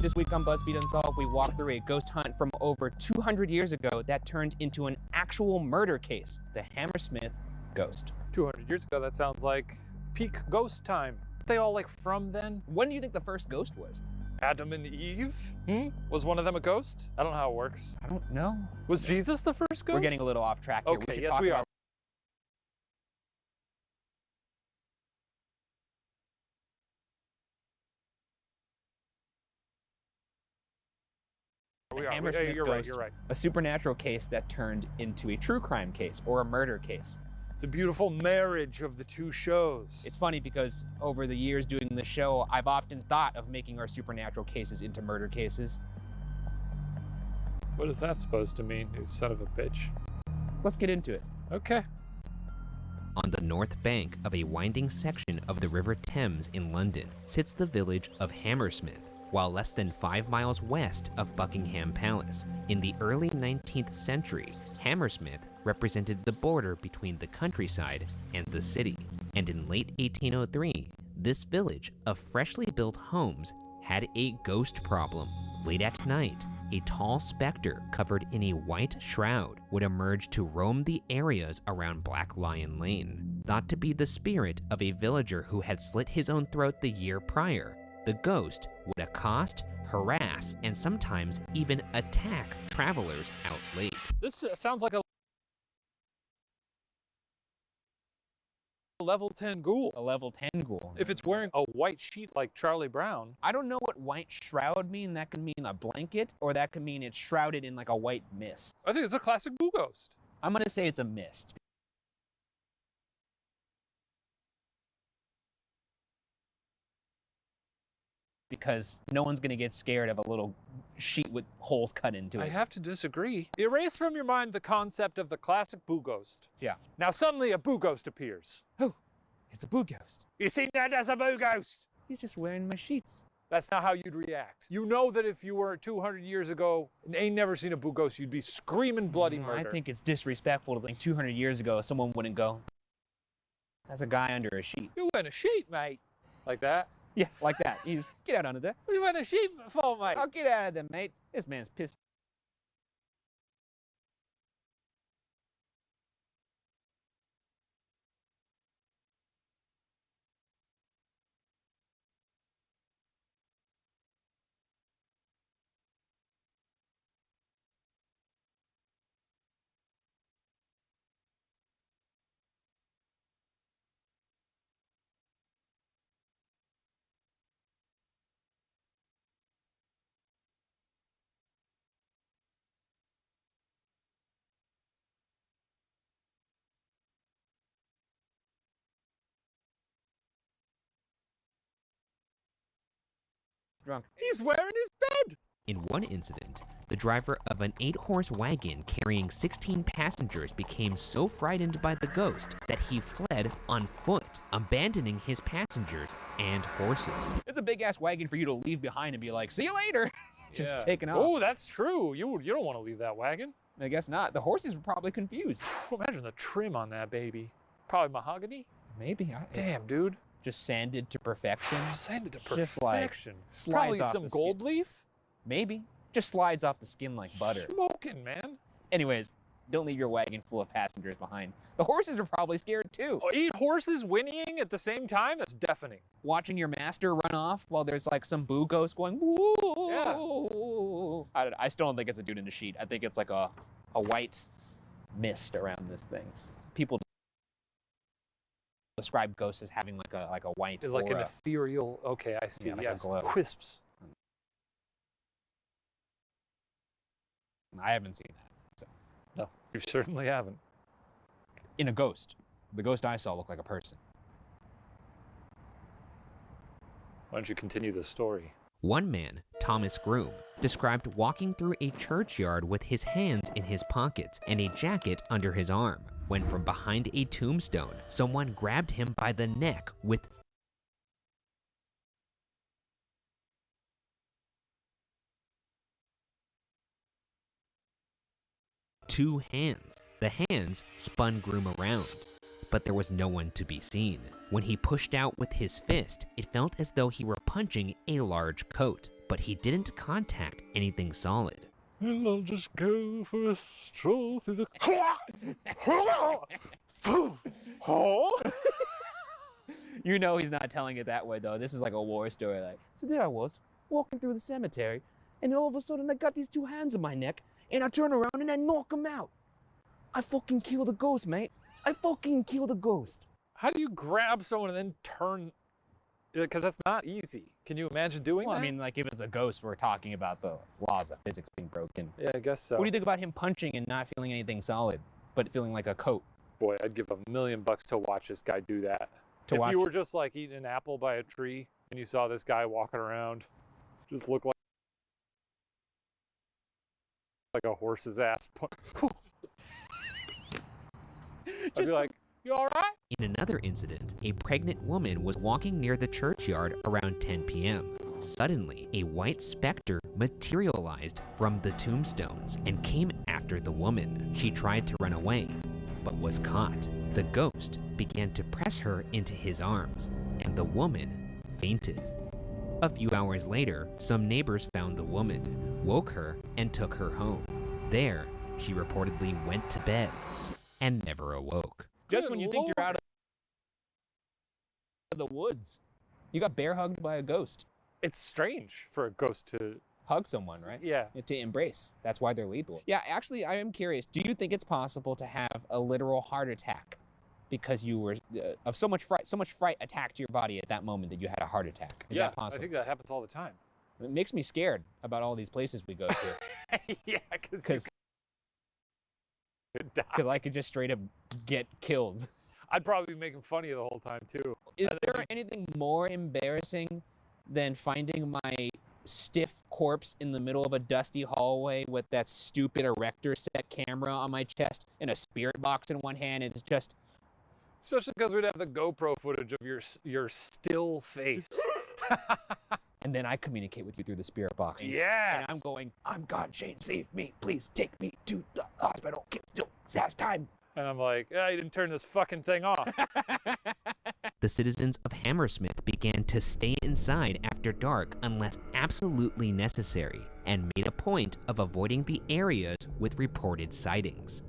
This week on BuzzFeed Unsolved, we walk through a ghost hunt from over 200 years ago that turned into an actual murder case, the Hammersmith ghost. 200 years ago, that sounds like peak ghost time. Aren't they all like from then? When do you think the first ghost was? Adam and Eve? Was one of them a ghost? I don't know how it works. I don't know. Was Jesus the first ghost? We're getting a little off track here. Okay, yes, we are. Hammersmith You're ghost, right. A supernatural case that turned into a true crime case or a murder case. It's a beautiful marriage of the two shows. It's funny because over the years doing the show, I've often thought of making our supernatural cases into murder cases. What is that supposed to mean, you son of a bitch? Let's get into it. Okay. On the north bank of a winding section of the River Thames in London sits the village of Hammersmith, while less than 5 miles west of Buckingham Palace. In the early 19th century, Hammersmith represented the border between the countryside and the city. And in late 1803, this village of freshly built homes had a ghost problem. Late at night, a tall specter covered in a white shroud would emerge to roam the areas around Black Lion Lane. Thought to be the spirit of a villager who had slit his own throat the year prior, the ghost would accost, harass, and sometimes even attack travelers out late. This sounds like a level 10 ghoul. A level 10 ghoul. If it's wearing a white sheet like Charlie Brown. I don't know what white shroud mean. That could mean a blanket, or that could mean it's shrouded in like a white mist. I think it's a classic boo ghost. I'm gonna say it's a mist. Because no one's gonna get scared of a little sheet with holes cut into it. I have to disagree. Erase from your mind the concept of the classic boo ghost. Yeah. Now suddenly a boo ghost appears. Oh, it's a boo ghost. You seen that as a boo ghost? He's just wearing my sheets. That's not how you'd react. You know that if you were 200 years ago and ain't never seen a boo ghost, you'd be screaming bloody murder. I think it's disrespectful to think 200 years ago someone wouldn't go, that's a guy under a sheet. You wearing a sheet, mate. Like that? Yeah, like that. You just get out under there. What are you wearing a sheet for, mate? I'll get out of there, mate. This man's pissed. Drunk. He's wearing his bed. In one incident, the driver of an 8-horse wagon carrying 16 passengers became so frightened by the ghost that he fled on foot, abandoning his passengers and horses. It's a big ass wagon for you to leave behind and be like, see you later. Just Yeah. taking off. Oh, that's true. You don't want to leave that wagon. I guess not. The horses were probably confused. Imagine the trim on that baby. Probably mahogany. Maybe. Damn, dude. Just sanded to perfection. Sanded to Just like perfection. slides Probably off some the gold skin. leaf. Maybe. Just slides off the skin like butter. Smoking, man. Anyways, don't leave your wagon full of passengers behind. The horses are probably scared too. 8 horses whinnying at the same time? That's deafening. Watching your master run off while there's like some boo ghost going, woo. Yeah. I still don't think it's a dude in a sheet. I think it's like a white mist around this thing. People describe ghosts as having like a white It's like an aura. ethereal. Okay, I see. Yeah, like a yes. glow. Wisps. I haven't seen that. No, you certainly haven't. In a ghost. The ghost I saw looked like a person. Why don't you continue the story? One man, Thomas Groom, described walking through a churchyard with his hands in his pockets and a jacket under his arm, when from behind a tombstone, someone grabbed him by the neck with two hands. The hands spun Groom around, but there was no one to be seen. When he pushed out with his fist, it felt as though he were punching a large coat. but he didn't contact anything solid. And I'll just go for a stroll through the... You know he's not telling it that way, though. This is like a war story. Like, so there I was, walking through the cemetery, and then all of a sudden I got these two hands on my neck, and I turn around and I knock him out. I fucking killed a ghost, mate. I fucking killed a ghost. How do you grab someone and then turn? Because that's not easy. Can you imagine doing Well, that? I mean, like, if it's a ghost, we're talking about the laws of physics being broken. Yeah, I guess so. What do you think about him punching and not feeling anything solid, but feeling like a coat? Boy, I'd give $1 million to watch this guy do that. If you were just like eating an apple by a tree and you saw this guy walking around, just look like a horse's ass. I'd be like, you all right? In another incident, a pregnant woman was walking near the churchyard around 10 p.m. Suddenly, a white specter materialized from the tombstones and came after the woman. She tried to run away, but was caught. The ghost began to press her into his arms, and the woman fainted. A few hours later, some neighbors found the woman, woke her, and took her home. There, she reportedly went to bed and never awoke. Just when you think you're out of the woods, you got bear hugged by a ghost. It's strange for a ghost to Hug someone, right? Yeah. To embrace. That's why they're lethal. Yeah, actually, I am curious. Do you think it's possible to have a literal heart attack because you were of so much fright attacked your body at that moment that you had a heart attack? Is that possible? I think that happens all the time. It makes me scared about all these places we go to. Yeah, because I could just straight up get killed. I'd probably be making fun of you the whole time too. Is there anything more embarrassing than finding my stiff corpse in the middle of a dusty hallway with that stupid erector set camera on my chest and a spirit box in one hand, and it's just... Especially because we'd have the GoPro footage of your still face. And then I communicate with you through the spirit box. Yes. And I'm going, I'm God, Shane, save me. Please take me to the hospital. Still has time. And I'm like, yeah, you didn't turn this fucking thing off. The citizens of Hammersmith began to stay inside after dark unless absolutely necessary, and made a point of avoiding the areas with reported sightings.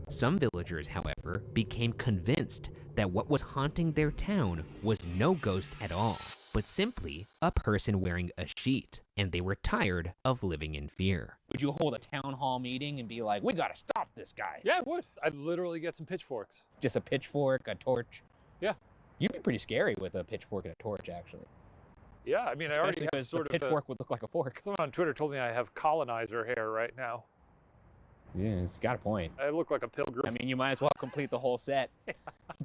Some villagers, however, became convinced that what was haunting their town was no ghost at all, but simply a person wearing a sheet, and they were tired of living in fear. Would you hold a town hall meeting and be like, we gotta stop this guy? Yeah, I would. I'd literally get some pitchforks. Just a pitchfork, a torch? Yeah. You'd be pretty scary with a pitchfork and a torch, actually. Yeah, I mean, Especially I already have because sort the of pitchfork would look like a fork. Someone on Twitter told me I have colonizer hair right now. Yeah, it's got a point. I look like a pilgrim. I mean, you might as well complete the whole set.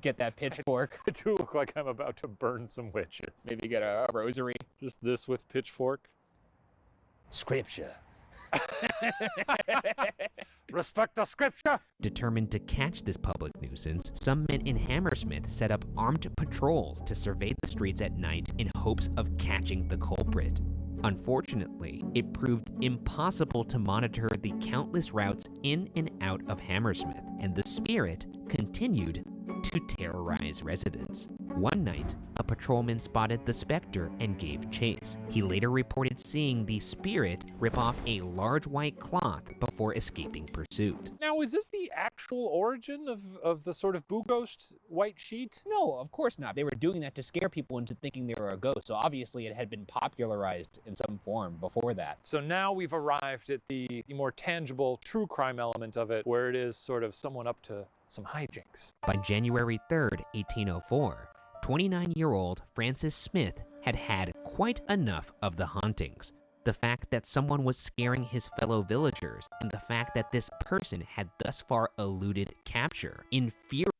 Get that pitchfork. I do look like I'm about to burn some witches. Maybe get a rosary. Just this with pitchfork. Scripture. Respect the scripture! Determined to catch this public nuisance, some men in Hammersmith set up armed patrols to survey the streets at night in hopes of catching the culprit. Unfortunately, it proved impossible to monitor the countless routes in and out of Hammersmith, and the spirit continued to terrorize residents. One night, a patrolman spotted the specter and gave chase. He later reported seeing the spirit rip off a large white cloth before escaping pursuit. Now, is this the actual origin of the sort of Boo Ghost white sheet? No, of course not. They were doing that to scare people into thinking they were a ghost. So obviously it had been popularized in some form before that. So now we've arrived at the more tangible true crime element of it, where it is sort of someone up to some hijinks. By January 3rd, 1804, 29-year-old Francis Smith had had quite enough of the hauntings. The fact that someone was scaring his fellow villagers, and the fact that this person had thus far eluded capture, infuriated.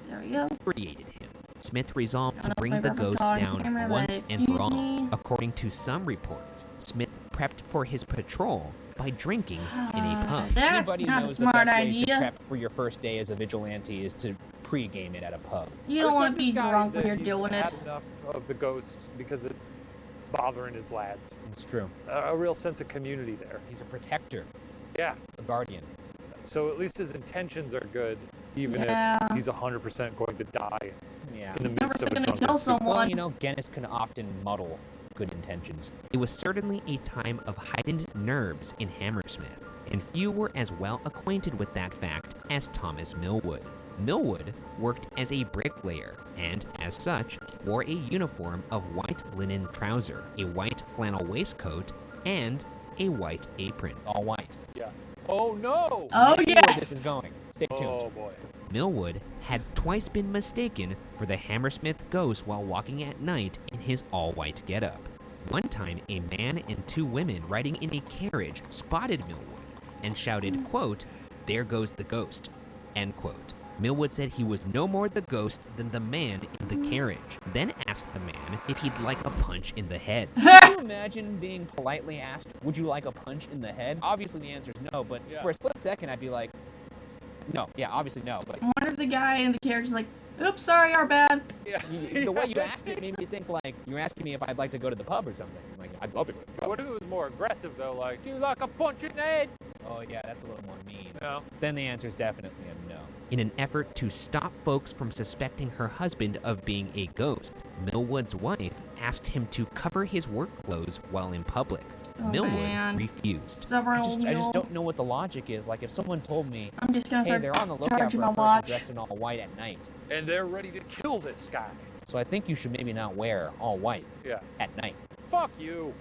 There we go. Him. Smith resolved to I'll bring play the breakfast ghost on down camera, once but and for all. excuse me. According to some reports, Smith prepped for his patrol by drinking in a pub. That's Anybody not a knows the smart best way to idea. prep for your first day as a vigilante is to pre-game it at a pub. You don't want to be drunk when you're He's doing it. had enough of the ghost because it's bothering his lads. It's true. A real sense of community there. He's a protector, Yeah. a guardian. So at least his intentions are good, even Yeah. if he's 100% going to die Yeah. in the He's never midst of a gonna drunken kill stupor. Well, someone. you know, Guinness can often muddle good intentions. It was certainly a time of heightened nerves in Hammersmith, and few were as well acquainted with that fact as Thomas Millwood. Millwood worked as a bricklayer and, as such, wore a uniform of white linen trouser, a white flannel waistcoat, and a white apron. All white. Yeah. Oh no! Oh, I see where this yes. is going. Stay tuned. Oh boy. Millwood had twice been mistaken for the Hammersmith ghost while walking at night in his all-white getup. One time, a man and two women riding in a carriage spotted Millwood and shouted, quote, "There goes the ghost," end quote. Millwood said he was no more the ghost than the man in the carriage, then asked the man if he'd like a punch in the head. Can you imagine being politely asked, would you like a punch in the head? Obviously the answer is no, but Yeah. for a split second I'd be like, no. Yeah, obviously no, but I wonder if the guy in the carriage is like, oops, sorry, our bad. Yeah. the way you asked it made me think like you're asking me if I'd like to go to the pub or something. I'm like, I'd love to go to the pub. What if it was more aggressive though? Like, do you like a punch in the head? Oh yeah, that's a little more mean. No. Then the answer is definitely a no. In an effort to stop folks from suspecting her husband of being a ghost, Millwood's wife asked him to cover his work clothes while in public. Oh, Millwood man. refused. Several I just don't know what the logic is. Like if someone told me, I'm just gonna hey, start they're on the lookout charging for my a person watch. dressed in all white at night, And they're ready to kill this guy. so I think you should maybe not wear all white Yeah. at night. Fuck you.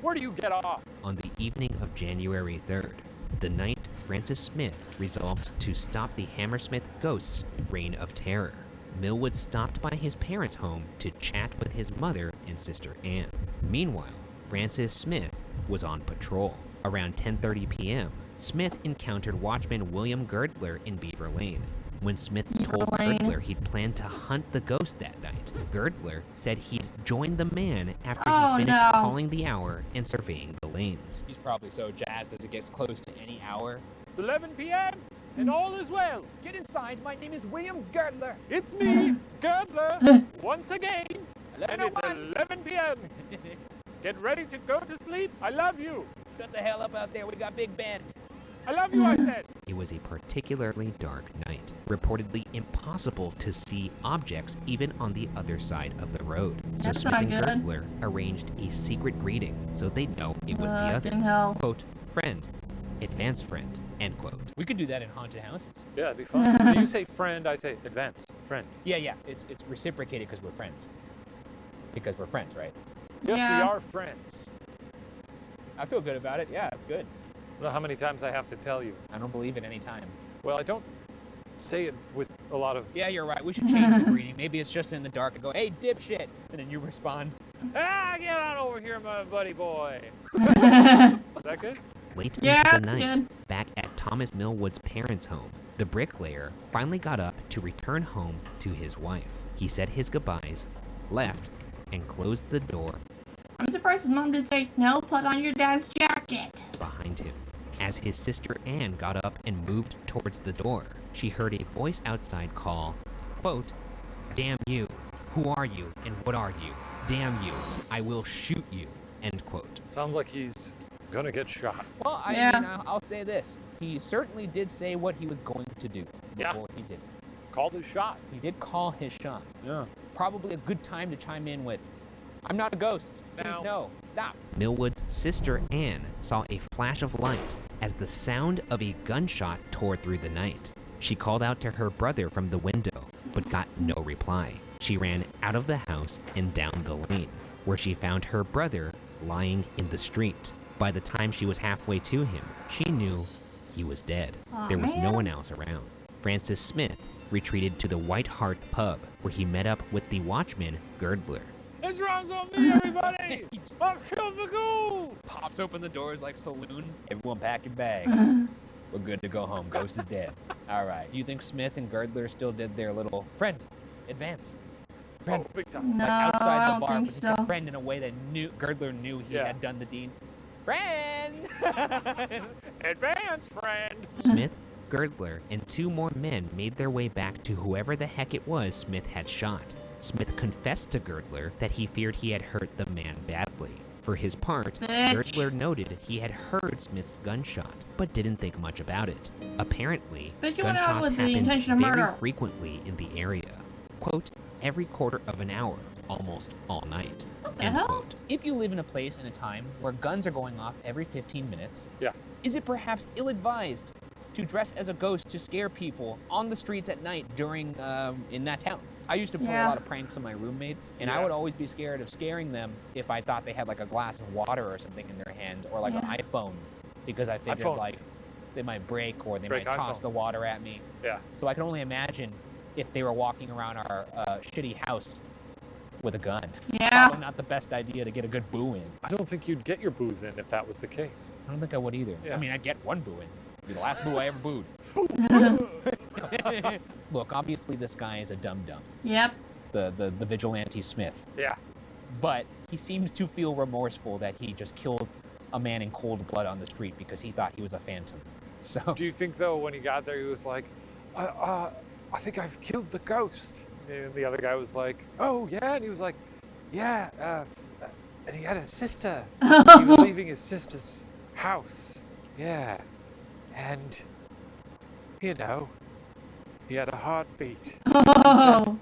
Where do you get off? On the evening of January 3rd, the night Francis Smith resolved to stop the Hammersmith ghost's reign of terror, Millwood stopped by his parents' home to chat with his mother and sister Anne. Meanwhile, Francis Smith was on patrol. Around 10:30 p.m., Smith encountered watchman William Girdler in Beaver Lane. When Smith told Lane. Girdler he'd planned to hunt the ghost that night, Girdler said he'd join the man after Oh, he finished no. calling the hour and surveying the lanes. He's probably so jazzed as it gets close to any hour. It's 11 p.m. and all is well. Get inside. My name is William Girdler. It's me, Girdler, once again. And it's 11:01. 11 p.m. Get ready to go to sleep. I love you. Shut the hell up out there. We got Big Ben. I love you, I said. It was a particularly dark night, reportedly impossible to see objects even on the other side of the road. So That's Smith not and good. Girdler arranged a secret greeting so they'd know it was the other. Fucking hell. Quote, friend, advance friend, end quote. We could do that in haunted houses. Yeah, it'd be fun. You say friend, I say advance. Friend. Yeah. It's reciprocated because we're friends. Because we're friends, right? Yes, Yeah. we are friends. I feel good about it. Yeah, it's good. I don't know how many times I have to tell you. I don't believe it any time. Well, I don't say it with a lot of, Yeah, you're right. We should change the greeting. Maybe it's just in the dark and go, hey, dipshit. And then you respond. get on over here, my buddy boy. Is that good? Late Yeah, into the it's night, good. back at Thomas Millwood's parents' home, the bricklayer finally got up to return home to his wife. He said his goodbyes, left, and closed the door I'm surprised his mom didn't say, no, put on your dad's jacket. behind him. As his sister Anne got up and moved towards the door, she heard a voice outside call, quote, damn you, who are you and what are you? Damn you, I will shoot you, end quote. Sounds like he's gonna get shot. Well, Yeah. I'll say this. He certainly did say what he was going to do Yeah. before he did it. Called his shot. He did call his shot. Yeah. Probably a good time to chime in with, I'm not a ghost. Please Now- no. Stop. Millwood's sister Anne saw a flash of light as the sound of a gunshot tore through the night. She called out to her brother from the window, but got no reply. She ran out of the house and down the lane, where she found her brother lying in the street. By the time she was halfway to him, she knew he was dead. Aw, There was no man. one else around. Francis Smith retreated to the White Hart pub, where he met up with the watchman, Girdler. This round's on me, everybody! I've killed the ghoul! Pops open the doors like saloon. Everyone pack your bags. We're good to go home. Ghost is dead. All right. Do you think Smith and Girdler still did their little friend, advance, friend, Oh, big time. No, like I outside don't the bar, think but just so. a friend in a way that Girdler knew he Yeah. had done the deed. Friend. Advance, friend! Smith, Girdler, and two more men made their way back to whoever the heck it was Smith had shot. Smith confessed to Girdler that he feared he had hurt the man badly. For his part, Bitch. Girdler noted he had heard Smith's gunshot, but didn't think much about it. Apparently, But you went out gunshots with the happened intention of very murder. frequently in the area. Quote, every quarter of an hour, almost all night. What the End hell? quote. If you live in a place and a time where guns are going off every 15 minutes, Yeah. is it perhaps ill-advised to dress as a ghost to scare people on the streets at night during in that town? I used to play a Yeah. lot of pranks on my roommates, and I Yeah. would always be scared of scaring them if I thought they had like a glass of water or something in their hand, or like an Yeah. iPhone, because I figured iPhone. like they might break or they Break might toss iPhone. the water at me. Yeah. So I can only imagine if they were walking around our shitty house with a gun. Yeah. Probably not the best idea to get a good boo in. I don't think you'd get your booze in if that was the case. I don't think I would either. Yeah. I mean, I'd get one boo in. It'd be the last boo I ever booed. Look, obviously this guy is a dum-dum, Yep. the vigilante Smith. Yeah. But he seems to feel remorseful that he just killed a man in cold blood on the street because he thought he was a phantom. So Do you think though, when he got there, he was like, I think I've killed the ghost. And the other guy was like, oh yeah, and he was like, yeah, and he had a sister. He was leaving his sister's house. Yeah, and you know, he had a heartbeat. Oh.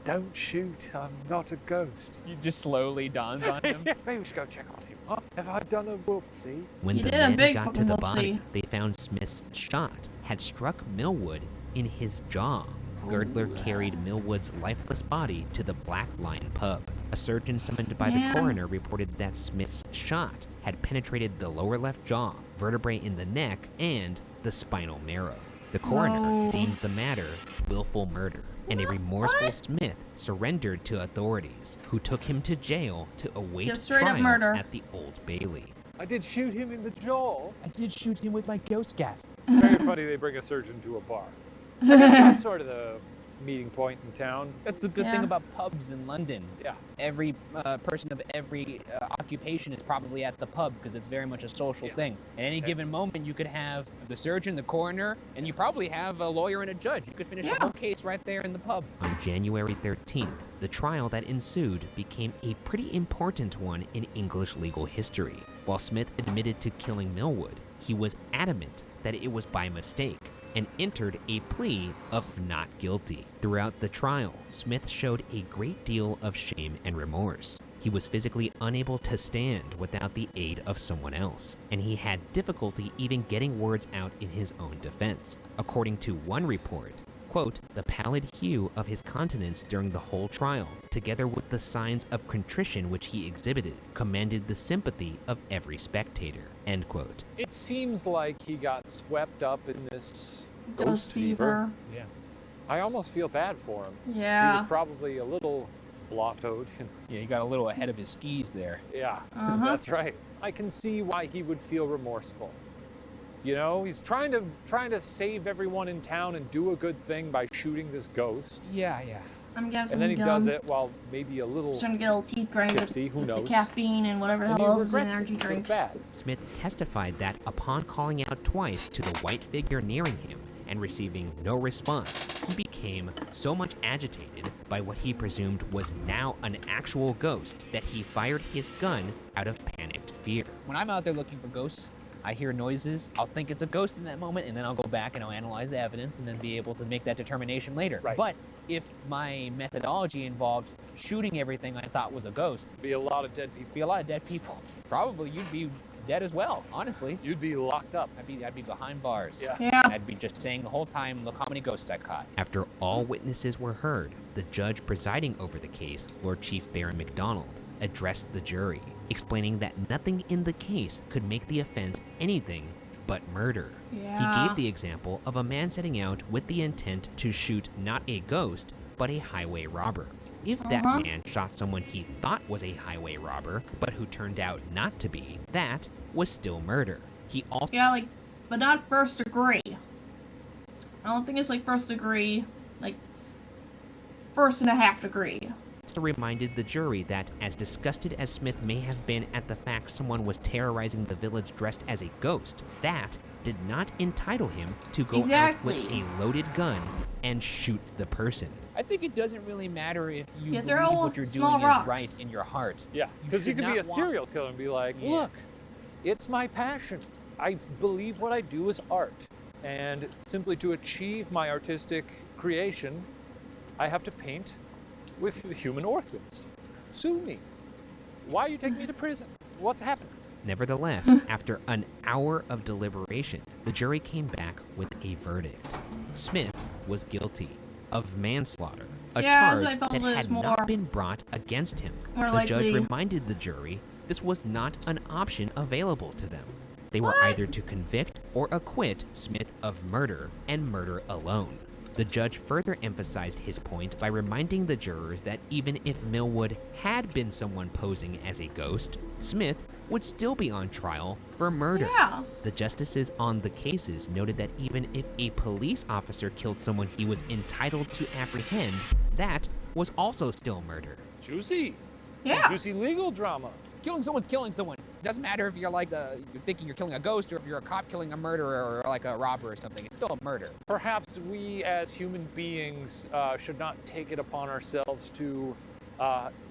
Don't shoot, I'm not a ghost. it just slowly dawns on him. Maybe we should go check on him. Oh, have I done a whoopsie? When You the did a men big got to fucking the body, whoopsie. they found Smith's shot had struck Millwood in his jaw. Girdler carried Millwood's lifeless body to the Black Lion pub. A surgeon summoned by Man. the coroner reported that Smith's shot had penetrated the lower left jaw, vertebrae in the neck, and the spinal marrow. The coroner Whoa. deemed the matter willful murder, and a remorseful Smith surrendered to authorities, who took him to jail to await Just straight up trial murder. at the Old Bailey. I did shoot him in the jaw. I did shoot him with my ghost gat. Very funny they bring a surgeon to a bar. I guess that's sort of the meeting point in town. That's the good Yeah. thing about pubs in London. Yeah. Every person of every occupation is probably at the pub because it's very much a social Yeah. thing. At any given moment, you could have the surgeon, the coroner, and you probably have a lawyer and a judge. You could finish Yeah. the whole case right there in the pub. On January 13th, the trial that ensued became a pretty important one in English legal history. While Smith admitted to killing Millwood, he was adamant that it was by mistake and entered a plea of not guilty. Throughout the trial, Smith showed a great deal of shame and remorse. He was physically unable to stand without the aid of someone else, and he had difficulty even getting words out in his own defense. According to one report, quote, the pallid hue of his countenance during the whole trial, together with the signs of contrition which he exhibited, commanded the sympathy of every spectator, end quote. It seems like he got swept up in this Ghost fever. Yeah. I almost feel bad for him. He Yeah. was probably a little blottoed. Yeah, he got a little ahead of his skis there. Yeah, Uh-huh. that's right. I can see why he would feel remorseful. You know, he's trying to save everyone in town and do a good thing by shooting this ghost. Yeah, yeah. I'm guessing. And then he does it while maybe a little Trying to get a little teeth grinded tipsy, who with knows? the caffeine and whatever the and hell he else is in regrets energy it. Feels drinks. bad. Smith testified that upon calling out twice to the white figure nearing him and receiving no response, he became so much agitated by what he presumed was now an actual ghost that he fired his gun out of panicked fear. When I'm out there looking for ghosts, I hear noises, I'll think it's a ghost in that moment, and then I'll go back and I'll analyze the evidence and then be able to make that determination later. Right. But if my methodology involved shooting everything I thought was a ghost, Be a lot of dead people. be a lot of dead people. Probably you'd be dead as well, honestly. You'd be locked up. I'd be behind bars. Yeah. Yeah. I'd be just saying the whole time, look how many ghosts I caught. After all witnesses were heard, the judge presiding over the case, Lord Chief Baron MacDonald, addressed the jury, explaining that nothing in the case could make the offense anything but murder. Yeah. He gave the example of a man setting out with the intent to shoot not a ghost, but a highway robber. If that Uh-huh. man shot someone he thought was a highway robber, but who turned out not to be, that was still murder. He also Yeah, like, but not first degree. I don't think it's like first degree, like 1.5 degree. reminded the jury that, as disgusted as Smith may have been at the fact someone was terrorizing the village dressed as a ghost, that did not entitle him to go out with Exactly. a loaded gun and shoot the person. I think it doesn't really matter if you Yeah, they're believe all what you're small doing rocks. is right in your heart. Yeah, because you should could be not a want- serial killer and be like, Yeah. look, it's my passion. I believe what I do is art. And simply to achieve my artistic creation, I have to paint with human organs. Sue me. Why are you taking me to prison? What's happening? Nevertheless, after an hour of deliberation, the jury came back with a verdict. Smith was guilty of manslaughter, a Yeah, that's what I charge felt that was had more- not been brought against him. more The judge likely. reminded the jury this was not an option available to them. They were What? either to convict or acquit Smith of murder and murder alone. The judge further emphasized his point by reminding the jurors that even if Millwood had been someone posing as a ghost, Smith would still be on trial for murder. Yeah. The justices on the cases noted that even if a police officer killed someone he was entitled to apprehend, that was also still murder. Juicy. Yeah. Juicy legal drama. Killing someone's killing someone. Doesn't matter if you're like you're thinking you're killing a ghost or if you're a cop killing a murderer or like a robber or something. It's still a murder. Perhaps we as human beings should not take it upon ourselves to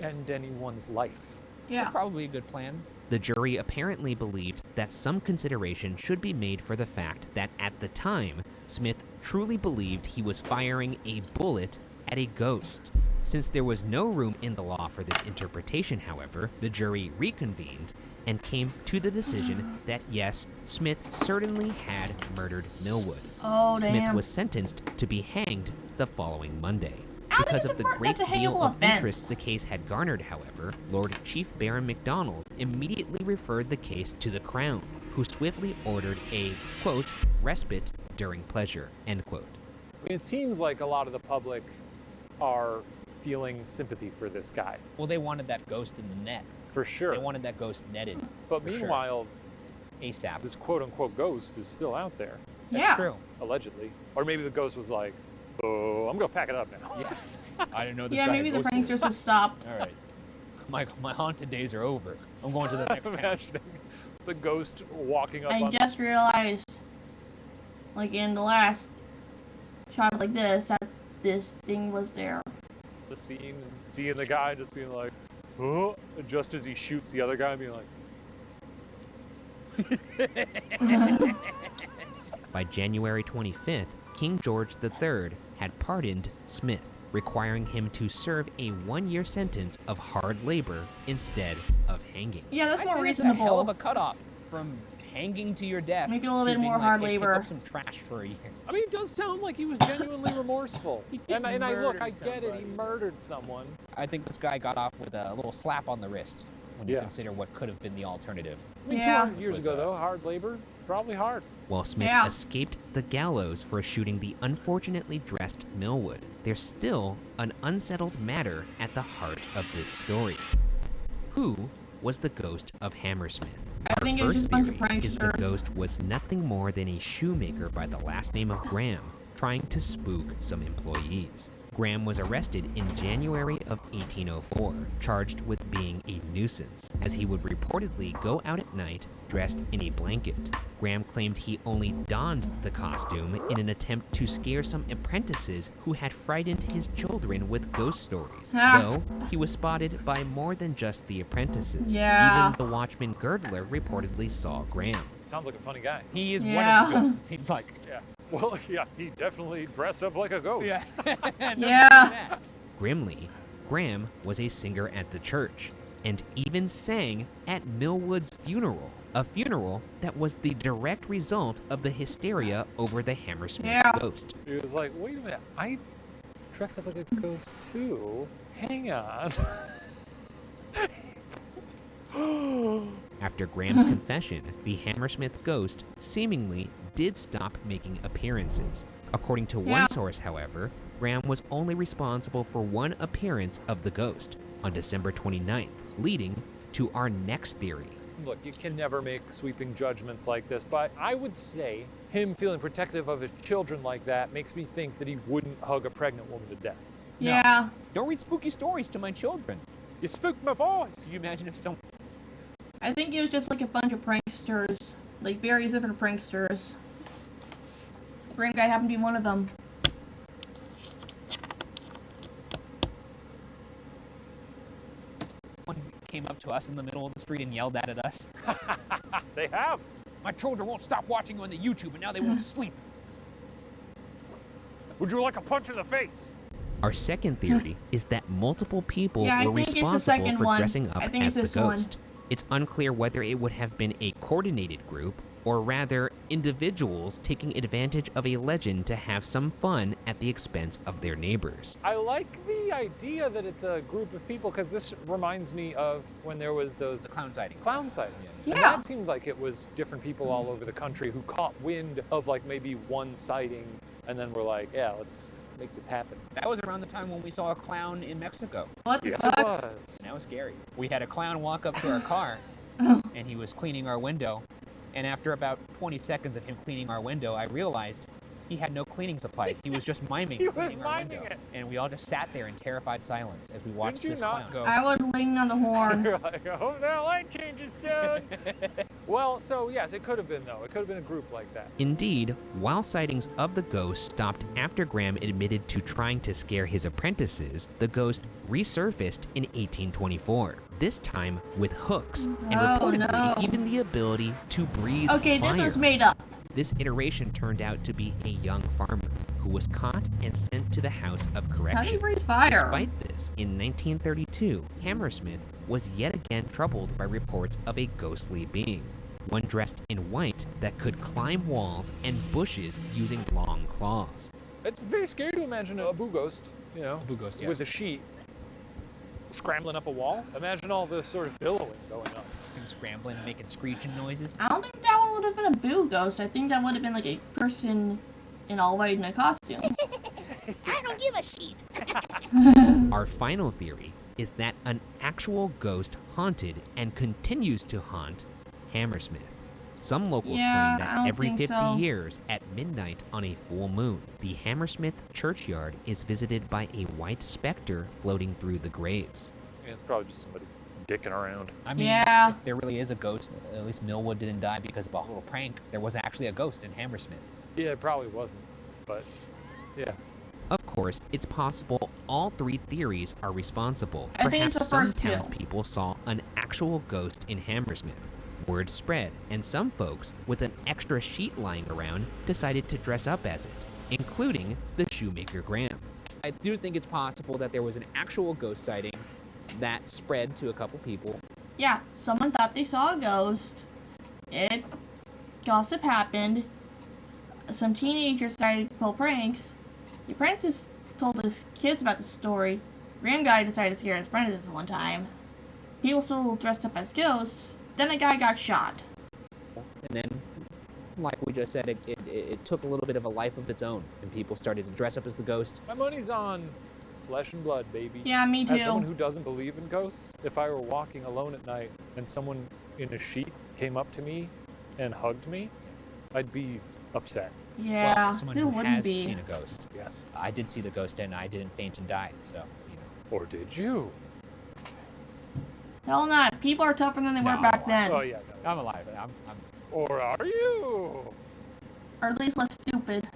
end anyone's life. Yeah. That's probably a good plan. The jury apparently believed that some consideration should be made for the fact that at the time, Smith truly believed he was firing a bullet at a ghost. Since there was no room in the law for this interpretation, however, the jury reconvened and came to the decision that yes, Smith certainly had murdered Millwood. Oh, Smith damn. was sentenced to be hanged the following Monday. I don't think Because it's of the a mur- great that's a deal hangable of offense. interest the case had garnered, however, Lord Chief Baron Macdonald immediately referred the case to the Crown, who swiftly ordered a, quote, respite during pleasure, end quote. I mean, it seems like a lot of the public are feeling sympathy for this guy, Well, they wanted that ghost in the net. for sure. They wanted that ghost netted. But for sure. meanwhile, ASAP. this quote-unquote ghost is still out there, That's Yeah. true. allegedly. Or maybe the ghost was like, oh, I'm gonna pack it up now. Yeah. I didn't know this Yeah, guy maybe had the ghost pranksters have stopped. All right. My haunted days are over. I'm going to the next I'm town. imagining the ghost walking up I on just realized, like in the last shot like this, that this thing was there. the scene and seeing the guy just being like, oh, just as he shoots the other guy and being like, By January 25th, King George III had pardoned Smith, requiring him to serve a 1-year sentence of hard labor instead of hanging. Yeah, that's I'd more say that's a hell of reasonable. a cutoff from hanging to your death. Maybe a little to bit being more like, hard "Hey, pick labor." up some trash for a year. I mean, it does sound like he was genuinely remorseful. He didn't and I look, murder I get it, he somebody. murdered someone. I think this guy got off with a little slap on the wrist when you Yeah. consider what could have been the alternative. I mean, Yeah. 200 years Was, ago, though, hard labor, probably hard. While Smith Yeah. escaped the gallows for shooting the unfortunately dressed Millwood, there's still an unsettled matter at the heart of this story. Who was the ghost of Hammersmith? I think it was just a bunch of First theory is the pranksters. ghost was nothing more than a shoemaker by the last name of Graham, trying to spook some employees. Graham was arrested in January of 1804, charged with being a nuisance, as he would reportedly go out at night dressed in a blanket. Graham claimed he only donned the costume in an attempt to scare some apprentices who had frightened his children with ghost stories, Ah. though he was spotted by more than just the apprentices. Yeah. Even the watchman Girdler reportedly saw Graham. Sounds like a funny guy. He is Yeah. one of the ghosts, it seems like. Yeah. Well, yeah, he definitely dressed up like a ghost. Yeah. Grimly, Graham was a singer at the church and even sang at Millwood's funeral, a funeral that was the direct result of the hysteria over the Hammersmith Yeah. ghost. He was like, wait a minute, I dressed up like a ghost too. Hang on. After Graham's confession, the Hammersmith ghost seemingly did stop making appearances. According to Yeah. one source, however, Graham was only responsible for one appearance of the ghost on December 29th, leading to our next theory. Look, you can never make sweeping judgments like this, but I would say him feeling protective of his children like that makes me think that he wouldn't hug a pregnant woman to death. Yeah. Don't read spooky stories to my children. You spooked my boys. Can you imagine if someone... I think it was just like a bunch of pranksters. Like various different pranksters. Graham guy happened to be one of them. came up to us in the middle of the street and yelled that at us? They have. My children won't stop watching on the YouTube, and now they won't sleep. Would you like a punch in the face? Our second theory is that multiple people Yeah, I were think it's the responsible second for one. dressing up I think as it's the this one. ghost. It's unclear whether it would have been a coordinated group, or rather, individuals taking advantage of a legend to have some fun at the expense of their neighbors. I like the idea that it's a group of people, because this reminds me of when there was those The clown sightings. clown sightings. Yeah. And that seemed like it was different people all over the country who caught wind of like maybe one sighting and then were like, yeah, let's make this happen. That was around the time when we saw a clown in Mexico. What the Yes, fuck? it was. That was scary. We had a clown walk up to our car, and he was cleaning our window. And after about 20 seconds of him cleaning our window, I realized he had no cleaning supplies. He was just miming He was cleaning our miming window. it. And we all just sat there in terrified silence as we watched you this not clown go. I would lean on the horn. You're like, I hope that light changes soon. Well, so yes, it could have been though. It could have been a group like that. Indeed, while sightings of the ghost stopped after Graham admitted to trying to scare his apprentices, the ghost resurfaced in 1824, this time with hooks and Oh, reportedly no. even the ability to breathe Okay, fire. this was made up. This iteration turned out to be a young farmer who was caught and sent to the House of How do Correction. you breathe fire? Despite this, in 1932, Hammersmith was yet again troubled by reports of a ghostly being, one dressed in white that could climb walls and bushes using long claws. It's very scary to imagine a boo ghost, you know, A boo ghost, yes. with a sheet scrambling up a wall. Imagine all the sort of billowing going on. Him scrambling, making screeching noises. I don't think that one would have been a boo ghost. I think that would have been like a person in all white in a costume. I don't give a shit. Our final theory is that an actual ghost haunted and continues to haunt Hammersmith. Some locals Yeah, claim I that don't every think 50 so. years at midnight on a full moon, the Hammersmith churchyard is visited by a white specter floating through the graves. Yeah, it's probably just somebody dicking around. I mean, Yeah. if there really is a ghost, at least Millwood didn't die because of a little prank. There was actually a ghost in Hammersmith. Yeah, it probably wasn't, but yeah. Of course, it's possible all three theories are responsible. I think it's Perhaps the some first two. townspeople saw an actual ghost in Hammersmith. Word spread, and some folks with an extra sheet lying around decided to dress up as it, including the shoemaker Graham. I do think it's possible that there was an actual ghost sighting that spread to a couple people. Yeah, someone thought they saw a ghost. Gossip happened. Some teenagers started to pull pranks. The apprentice told his kids about the story. Graham guy decided to scare his apprentices one time. People still dressed up as ghosts. Then a guy got shot. And then, like we just said, it took a little bit of a life of its own, and people started to dress up as the ghost. My money's on flesh and blood, baby. Yeah, me As someone too. who doesn't believe in ghosts, if I were walking alone at night and someone in a sheet came up to me and hugged me, I'd be upset. Yeah, Well, as someone who who wouldn't has be? seen a ghost. Yes. I did see the ghost, and I didn't faint and die, so, you know. Or did you? Hell not. People are tougher than they were No, back then. Oh yeah. No. I'm alive. I'm Or are you? Or at least less stupid.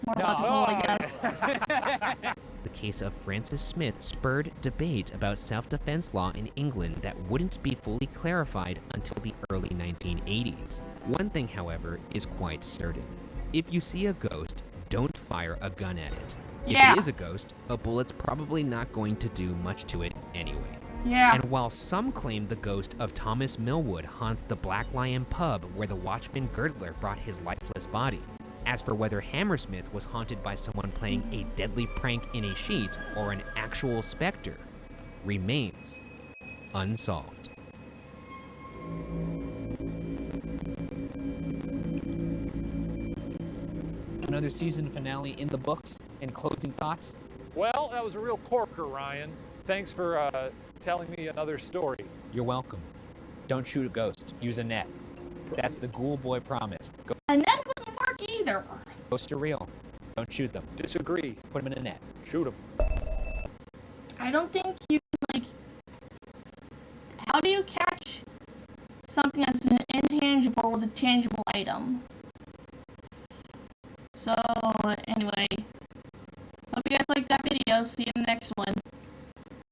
More No. logical, I guess. The case of Francis Smith spurred debate about self-defense law in England that wouldn't be fully clarified until the early 1980s. One thing, however, is quite certain. If you see a ghost, don't fire a gun at it. Yeah. If it is a ghost, a bullet's probably not going to do much to it anyway. Yeah. And while some claim the ghost of Thomas Millwood haunts the Black Lion pub where the watchman Girdler brought his lifeless body, as for whether Hammersmith was haunted by someone playing a deadly prank in a sheet or an actual specter, remains unsolved. Another season finale in the books, and closing thoughts. Well, that was a real corker, Ryan. Thanks for telling me another story. You're welcome. Don't shoot a ghost. Use a net. That's the Ghoul Boy promise. And that wouldn't work either. Ghosts are real. Don't shoot them. Disagree. Put them in a net. Shoot him. I don't think you can, like... How do you catch something that's intangible with a tangible item? So, anyway. Hope you guys liked that video. See you in the next one.